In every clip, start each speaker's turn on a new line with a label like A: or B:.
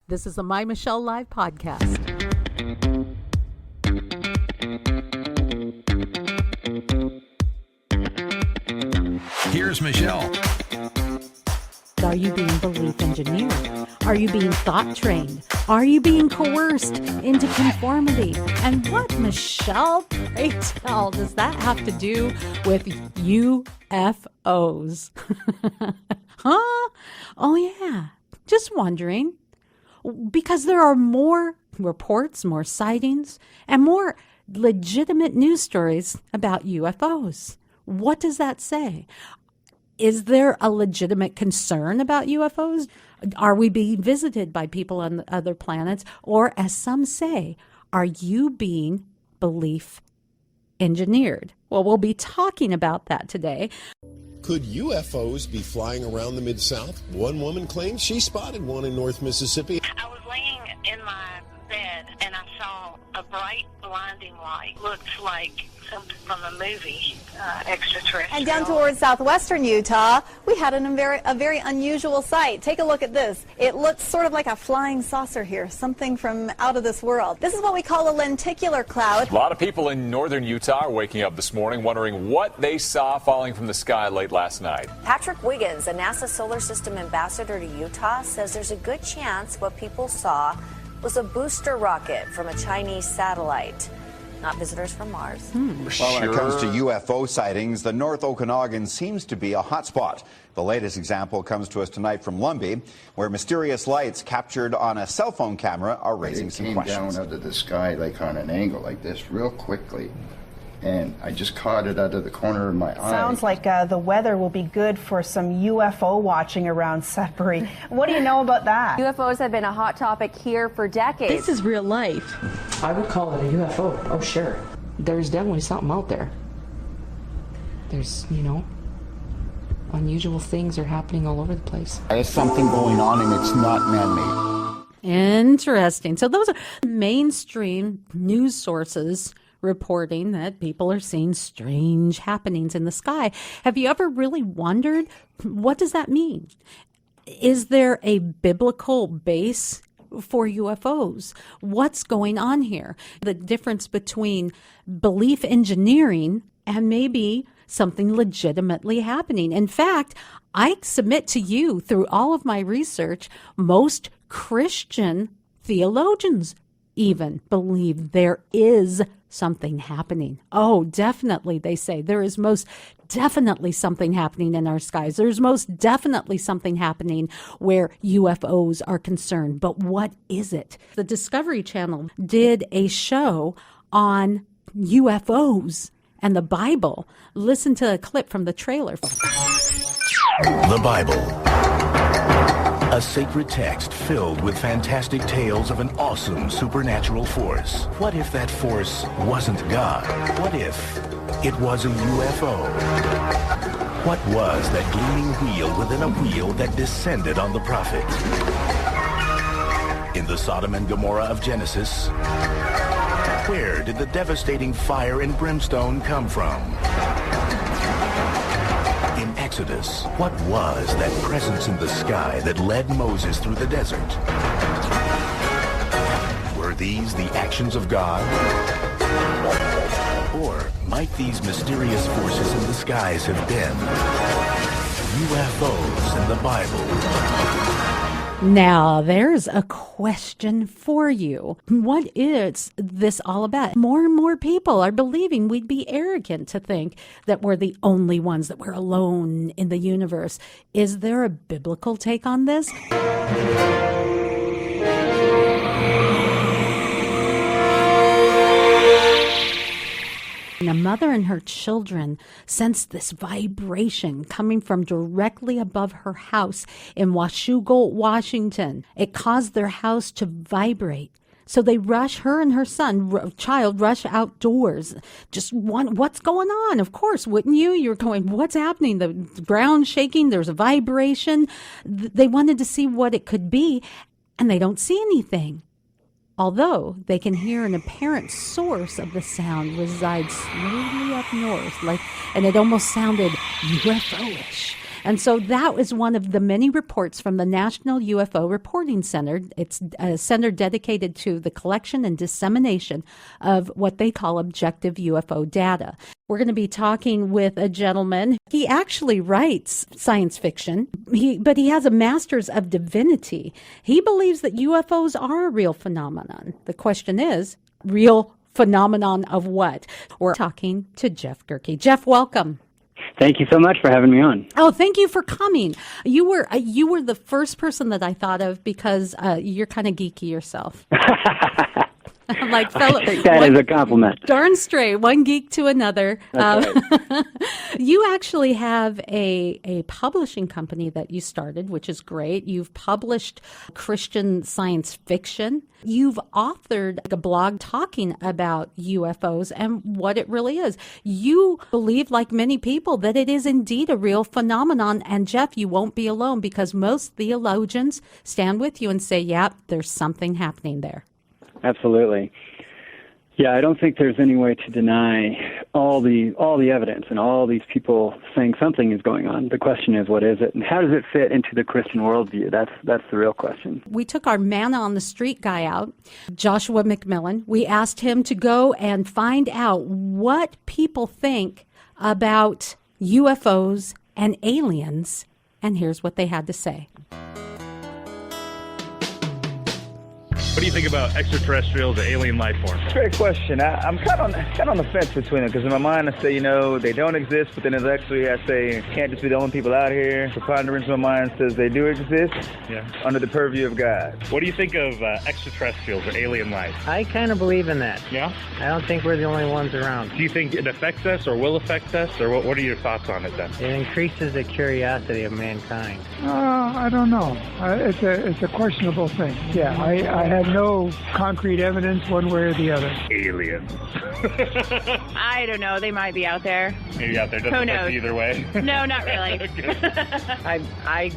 A: This is the MyMichelleLive podcast.
B: Here's Michelle.
A: Are you being belief engineered? Are you being thought trained? Are you being coerced into conformity? And what, Michelle, pray tell, does that have to do with UFOs? Huh? Oh, yeah. Just wondering. Because there are more reports, more sightings, and more legitimate news stories about UFOs. What does that say? Is there a legitimate concern about UFOs? Are we being visited by people on other planets? Or, as some say, are you being belief engineered? Well, we'll be talking about that today.
C: Could UFOs be flying around the Mid-South? One woman claims she spotted one in North Mississippi.
D: I was laying in my bed and I saw a bright blinding light. Looks like something from a movie, extraterrestrial.
E: And down towards southwestern Utah, we had a very unusual sight. Take a look at this. It looks sort of like a flying saucer here, something from out of this world. This is what we call a lenticular cloud.
F: A lot of people in northern Utah are waking up this morning wondering what they saw falling from the sky late last night.
G: Patrick Wiggins, a NASA Solar System ambassador to Utah, says there's a good chance what people saw was a booster rocket from a Chinese satellite, not visitors from Mars.
H: Well, when it comes to UFO sightings, the North Okanagan seems to be a hotspot. The latest example comes to us tonight from Lumbee, where mysterious lights captured on a cell phone camera are raising some questions.
I: It came down out of the sky like on an angle like this real quickly, and I just caught it out of the corner of my eye.
J: Sounds like the weather will be good for some UFO watching around Sudbury. What do you know about that?
G: UFOs have been a hot topic here for decades.
K: This is real life.
L: I would call it a UFO. Oh, sure. There's definitely something out there. There's, unusual things are happening all over the place.
I: There's something going on and it's not man-made.
A: Interesting. So those are mainstream news sources reporting that people are seeing strange happenings in the sky. Have you ever really wondered, what does that mean? Is there a biblical base for UFOs? What's going on here? The difference between belief engineering and maybe something legitimately happening. In fact, I submit to you through all of my research, most Christian theologians even believe there is something happening. Oh, definitely, they say. There is most definitely something happening in our skies. There's most definitely something happening where UFOs are concerned. But what is it? The Discovery Channel did a show on UFOs and the Bible. Listen to a clip from the trailer.
B: The Bible. A sacred text filled with fantastic tales of an awesome supernatural force. What if that force wasn't God? What if it was a UFO? What was that gleaming wheel within a wheel that descended on the prophet? In the Sodom and Gomorrah of Genesis, where did the devastating fire and brimstone come from? In Exodus, what was that presence in the sky that led Moses through the desert? Were these the actions of God? Or might these mysterious forces in the skies have been UFOs in the Bible?
A: Now, there's a question for you. What is this all about? More and more people are believing we'd be arrogant to think that we're the only ones, that we're alone in the universe. Is there a biblical take on this? A mother and her children sensed this vibration coming from directly above her house in Washougal, Washington. It caused their house to vibrate. So they rush, her and her child rush outdoors. Just what's going on? Of course, wouldn't you? You're going, what's happening? The ground shaking, there's a vibration. They wanted to see what it could be, and they don't see anything. Although they can hear an apparent source of the sound reside slowly up north, and it almost sounded UFO-ish. And so that was one of the many reports from the National UFO Reporting Center. It's a center dedicated to the collection and dissemination of what they call objective UFO data. We're going to be talking with a gentleman. He actually writes science fiction, but he has a master's of divinity. He believes that UFOs are a real phenomenon. The question is, real phenomenon of what? We're talking to Jeff Gerke. Jeff, welcome.
K: Thank you so much for having me on.
A: Oh, thank you for coming. You were the first person that I thought of because you're kind of geeky yourself. I'm like,
K: I take that as a compliment.
A: Darn straight, one geek to another.
K: That's right.
A: You actually have a publishing company that you started, which is great. You've published Christian science fiction. You've authored a blog talking about UFOs and what it really is. You believe, like many people, that it is indeed a real phenomenon. And Jeff, you won't be alone because most theologians stand with you and say, yeah, there's something happening there.
K: Absolutely. Yeah, I don't think there's any way to deny all the evidence and all these people saying something is going on. The question is, what is it, and how does it fit into the Christian worldview? That's the real question.
A: We took our man on the street guy out, Joshua McMillan. We asked him to go and find out what people think about UFOs and aliens, and here's what they had to say.
M: What do you think about extraterrestrials or alien life forms?
N: Great question. I'm kind of on the fence between them because in my mind I say, they don't exist, but then intellectually I say can't just be the only people out here. Preponderance of my mind says they do exist under the purview of God.
M: What do you think of extraterrestrials or alien life?
O: I kind of believe in that.
M: Yeah?
O: I don't think we're the only ones around.
M: Do you think it affects us or will affect us, or what are your thoughts on it then?
O: It increases the curiosity of mankind.
P: I don't know. It's a questionable thing. Yeah, I have no concrete evidence one way or the other.
M: Aliens.
Q: I don't know. They might be out there.
M: Maybe out there. Doesn't affect either way.
Q: No, not really.
R: I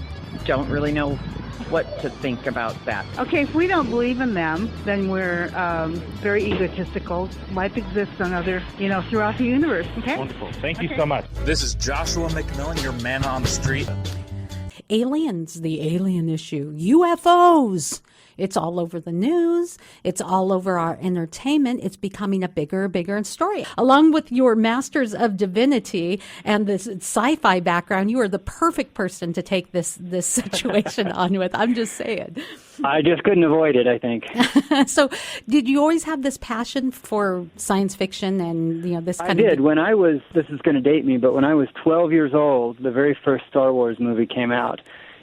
R: don't really know what to think about that.
S: Okay, if we don't believe in them, then we're very egotistical. Life exists on other, throughout the universe. Okay.
M: Wonderful. Thank you so much. This is Joshua McMillan, your man on the street.
A: Aliens, the alien issue, UFOs. It's all over the news. It's all over our entertainment. It's becoming a bigger story. Along with your Masters of Divinity and this sci-fi background, you are the perfect person to take this situation on with. I'm just saying.
K: I just couldn't avoid it, I think.
A: So did you always have this passion for science fiction and, this kind of...
K: I did. When I was, this is going to date me, but when I was 12 years old, the very first Star Wars movie came out.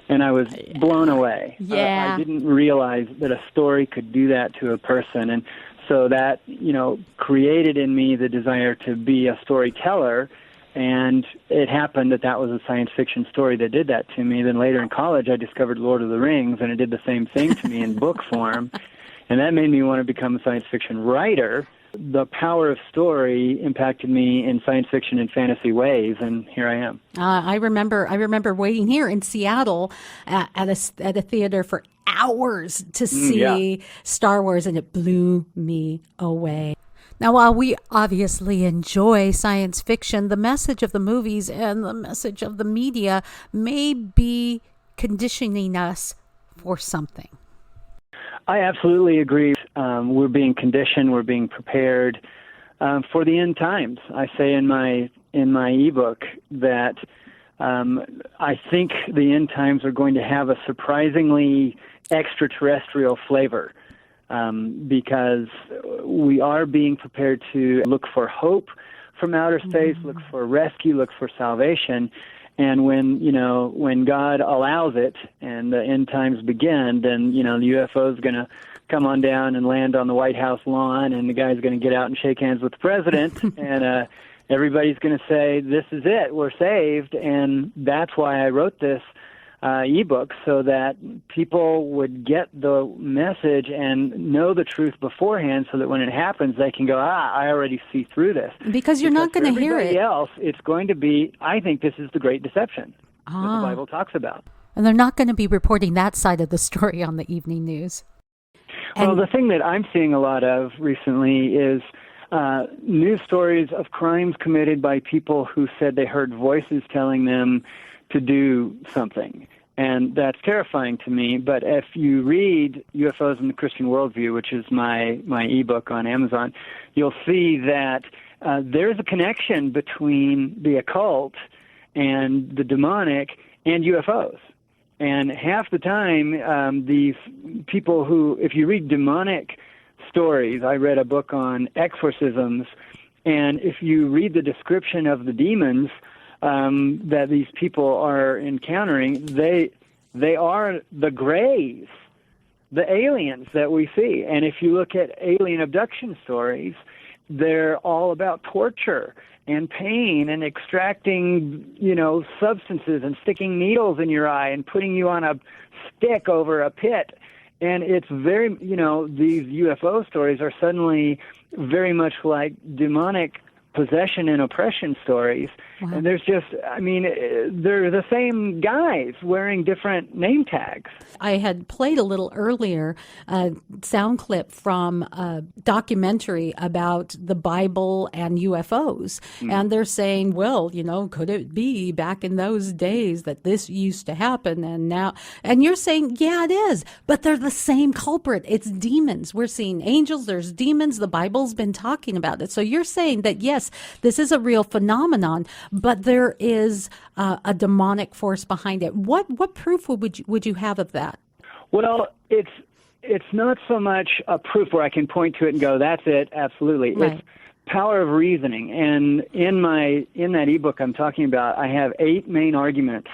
K: And I was blown away.
A: Yeah.
K: I didn't realize that a story could do that to a person. And so that, created in me the desire to be a storyteller. And it happened that was a science fiction story that did that to me. Then later in college, I discovered Lord of the Rings, and it did the same thing to me in book form. And that made me want to become a science fiction writer. The power of story impacted me in science fiction and fantasy ways, and here I am.
A: I remember waiting here in Seattle at a theater for hours to see Star Wars, and it blew me away. Now, while we obviously enjoy science fiction, the message of the movies and the message of the media may be conditioning us for something.
K: I absolutely agree. We're being conditioned. We're being prepared for the end times. I say in my ebook that I think the end times are going to have a surprisingly extraterrestrial flavor because we are being prepared to look for hope from outer space, look for rescue, look for salvation. And when God allows it and the end times begin, then, the UFO is going to come on down and land on the White House lawn, and the guy's going to get out and shake hands with the president, and everybody's going to say, this is it, we're saved. And that's why I wrote this ebook, so that people would get the message and know the truth beforehand, so that when it happens, they can go, I already see through this.
A: Because you're not going to hear it.
K: Everybody else, it's going to be, I think this is the great deception that the Bible talks about.
A: And they're not going to be reporting that side of the story on the evening news.
K: Well, the thing that I'm seeing a lot of recently is news stories of crimes committed by people who said they heard voices telling them to do something. And that's terrifying to me. But if you read UFOs in the Christian Worldview, which is my ebook on Amazon, you'll see that there's a connection between the occult and the demonic and UFOs. And half the time, these people who, if you read demonic stories, I read a book on exorcisms, and if you read the description of the demons that these people are encountering, they are the grays, the aliens that we see. And if you look at alien abduction stories, they're all about torture and pain and extracting, substances and sticking needles in your eye and putting you on a stick over a pit. And it's very, these UFO stories are suddenly very much like demonic possession and oppression stories. Wow. And there's just, they're the same guys wearing different name tags.
A: I had played a little earlier a sound clip from a documentary about the Bible and UFOs. And they're saying, well, could it be back in those days that this used to happen and now? And you're saying, yeah, it is. But they're the same culprit. It's demons. We're seeing angels. There's demons. The Bible's been talking about it. So you're saying that, yes, this is a real phenomenon, but there is a demonic force behind it. What proof would you have of that?
K: Well, it's not so much a proof where I can point to it and go, that's it, absolutely. Right. It's power of reasoning. And in that ebook I'm talking about, I have 8 main arguments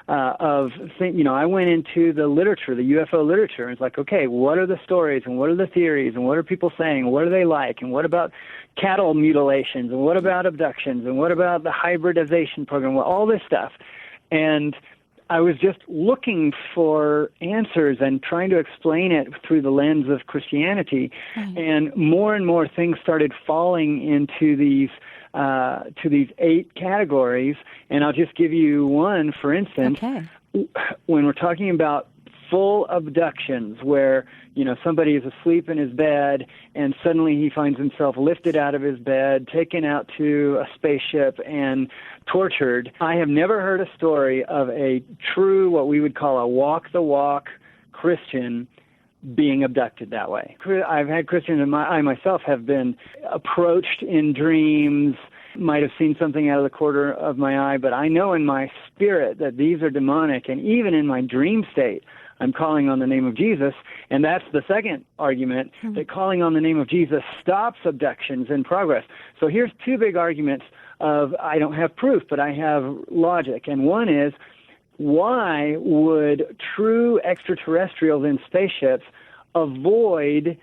K: I went into the literature, the UFO literature, and it's like, okay, what are the stories and what are the theories and what are people saying and what are they like and what about cattle mutilations and what about abductions and what about the hybridization program, well, all this stuff. And I was just looking for answers and trying to explain it through the lens of Christianity. Mm-hmm. And more things started falling into these 8 categories. And I'll just give you one, for instance. Okay. When we're talking about full abductions where, somebody is asleep in his bed and suddenly he finds himself lifted out of his bed, taken out to a spaceship and tortured. I have never heard a story of a true, what we would call a walk-the-walk Christian being abducted that way. I've had Christians, and I myself have been approached in dreams, might have seen something out of the corner of my eye, but I know in my spirit that these are demonic, and even in my dream state, I'm calling on the name of Jesus, and that's the second argument, that calling on the name of Jesus stops abductions in progress. So here's 2 big arguments of I don't have proof, but I have logic, and one is, why would true extraterrestrials in spaceships avoid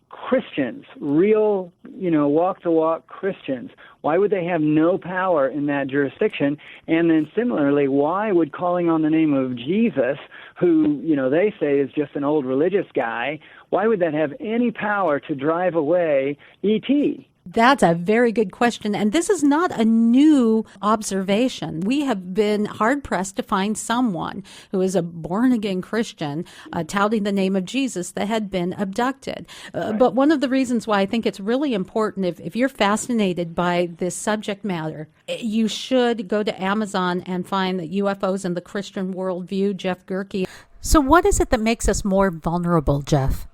K: Christians, real, walk-the-walk Christians? Why would they have no power in that jurisdiction? And then similarly, why would calling on the name of Jesus, who, they say is just an old religious guy, why would that have any power to drive away E.T.?
A: That's a very good question. And this is not a new observation. We have been hard-pressed to find someone who is a born-again Christian touting the name of Jesus that had been abducted. Right. But one of the reasons why I think it's really important, if you're fascinated by this subject matter, you should go to Amazon and find the UFOs in the Christian Worldview, Jeff Gerke. So what is it that makes us more vulnerable, Jeff?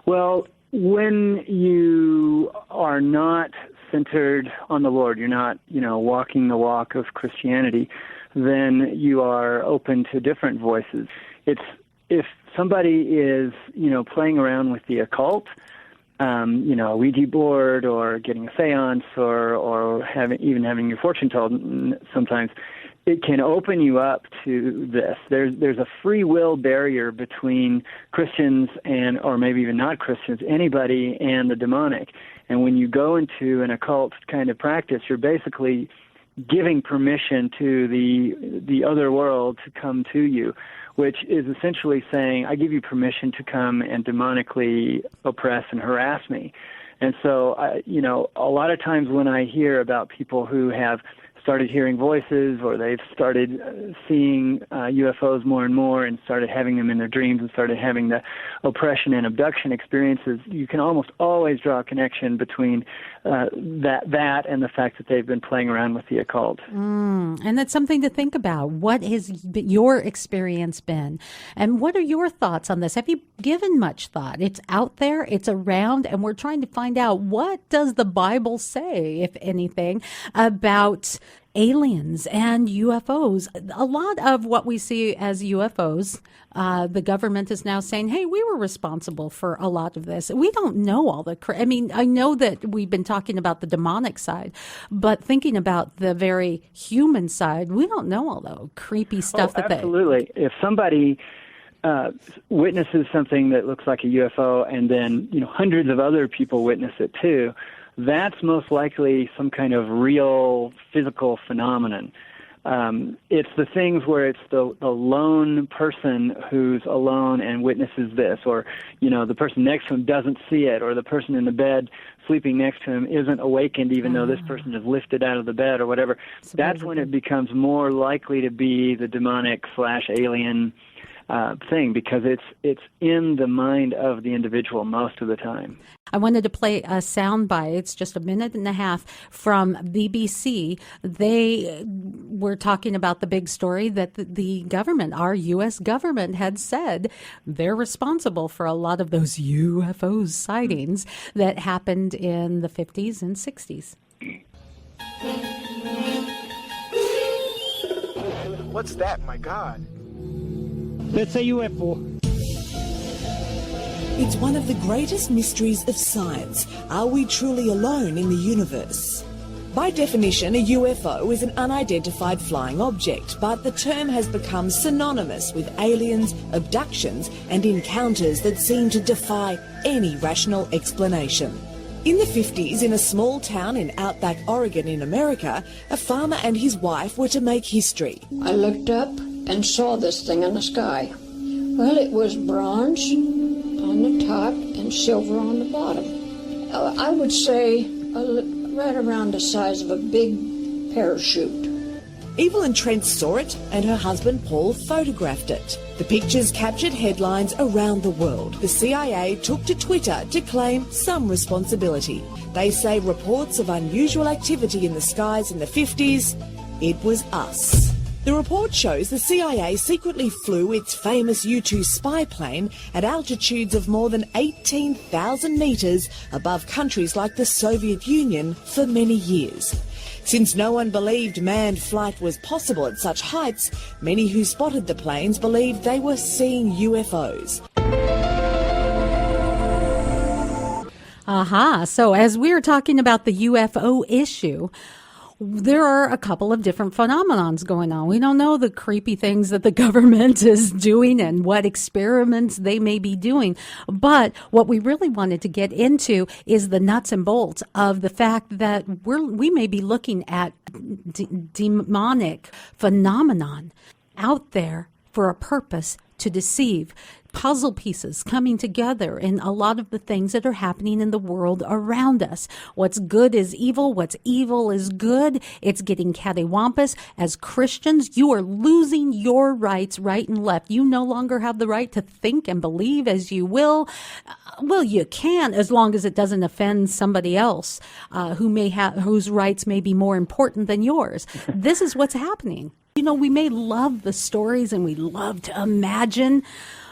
K: Well, when you are not centered on the Lord, you're not, walking the walk of Christianity, then you are open to different voices. It's if somebody is, playing around with the occult, a Ouija board or getting a seance or having your fortune told sometimes, it can open you up to this. There's a free will barrier between Christians or maybe even not Christians, anybody and the demonic. And when you go into an occult kind of practice, you're basically giving permission to the other world to come to you, which is essentially saying, I give you permission to come and demonically oppress and harass me. And so, a lot of times when I hear about people who have started hearing voices, or they've started seeing UFOs more and more and started having them in their dreams and started having the oppression and abduction experiences, you can almost always draw a connection between that and the fact that they've been playing around with the occult.
A: And that's something to think about. What has your experience been? And what are your thoughts on this? Have you given much thought? It's out there, it's around, and we're trying to find out, what does the Bible say, if anything, about aliens and UFOs? A lot of what we see as UFOs, the government is now saying, hey, we were responsible for a lot of this. We don't know all the, I mean, I know that we've been talking about the demonic side, but thinking about the very human side, we don't know all the creepy stuff
K: absolutely. If somebody witnesses something that looks like a UFO and then, hundreds of other people witness it too, that's most likely some kind of real physical phenomenon. It's the things where it's the lone person who's alone and witnesses this, or, the person next to him doesn't see it, or the person in the bed sleeping next to him isn't awakened even though this person is lifted out of the bed or whatever. That's when it becomes more likely to be the demonic/alien thing, because it's in the mind of the individual most of the time.
A: I wanted to play a sound bite. It's just a minute and a half from BBC. They were talking about the big story that the government, our U.S. government, had said they're responsible for a lot of those UFO sightings that happened in the 50s and 60s.
T: What's that? My God.
U: That's a UFO.
V: It's one of the greatest mysteries of science. Are we truly alone in the universe? By definition, a UFO is an unidentified flying object, but the term has become synonymous with aliens, abductions, and encounters that seem to defy any rational explanation. In the 50s, in a small town in outback Oregon in America, a farmer and his wife were to make history.
W: I looked up and saw this thing in the sky. Well, it was bronze on the top and silver on the bottom. I would say right around the size of a big parachute.
V: Evelyn Trent saw it, and her husband Paul photographed it. The pictures captured headlines around the world. The CIA took to Twitter to claim some responsibility. They say reports of unusual activity in the skies in the 50s, it was us. The report shows the CIA secretly flew its famous U-2 spy plane at altitudes of more than 18,000 metres above countries like the Soviet Union for many years. Since no one believed manned flight was possible at such heights, many who spotted the planes believed they were seeing UFOs.
A: So as we were talking about the UFO issue, there are a couple of different phenomenons going on. We don't know the creepy things that the government is doing and what experiments they may be doing. But what we really wanted to get into is the nuts and bolts of the fact that we may be looking at demonic phenomenon out there for a purpose to deceive. Puzzle pieces coming together in a lot of the things that are happening in the world around us. What's good is evil. What's evil is good. It's getting cattywampus. As Christians, you are losing your rights right and left. You no longer have the right to think and believe as you will. Well, you can, as long as it doesn't offend somebody else whose rights may be more important than yours. This is what's happening. We may love the stories and we love to imagine,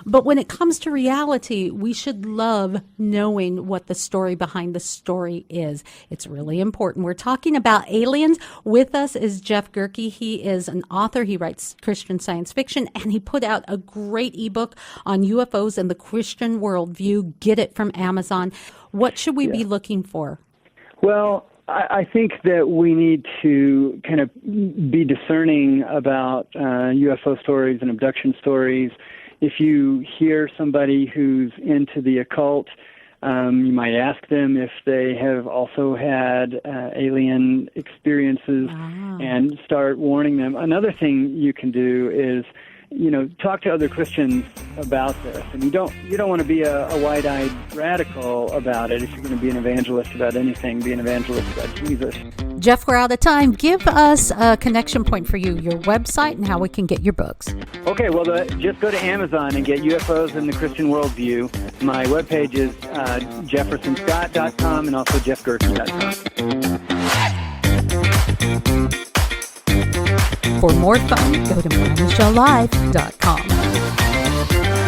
A: but when it comes to reality, we should love knowing what the story behind the story is. It's really important. We're talking about aliens. With us is Jeff Gerke. He is an author. He writes Christian science fiction, and he put out a great ebook on UFOs and the Christian worldview. Get it from Amazon. What should we be looking for?
K: Well, I think that we need to kind of be discerning about UFO stories and abduction stories. If you hear somebody who's into the occult, you might ask them if they have also had alien experiences and start warning them. Another thing you can do is, talk to other Christians about this. And you don't want to be a wide-eyed radical about it. If you're going to be an evangelist about anything, be an evangelist about Jesus.
A: Jeff, we're out of time. Give us a connection point for you, your website, and how we can get your books.
K: Okay, well, just go to Amazon and get UFOs in the Christian Worldview. My webpage is jeffersonscott.com and also jeffgerke.com.
A: For more fun, go to MyMichelleLive.com.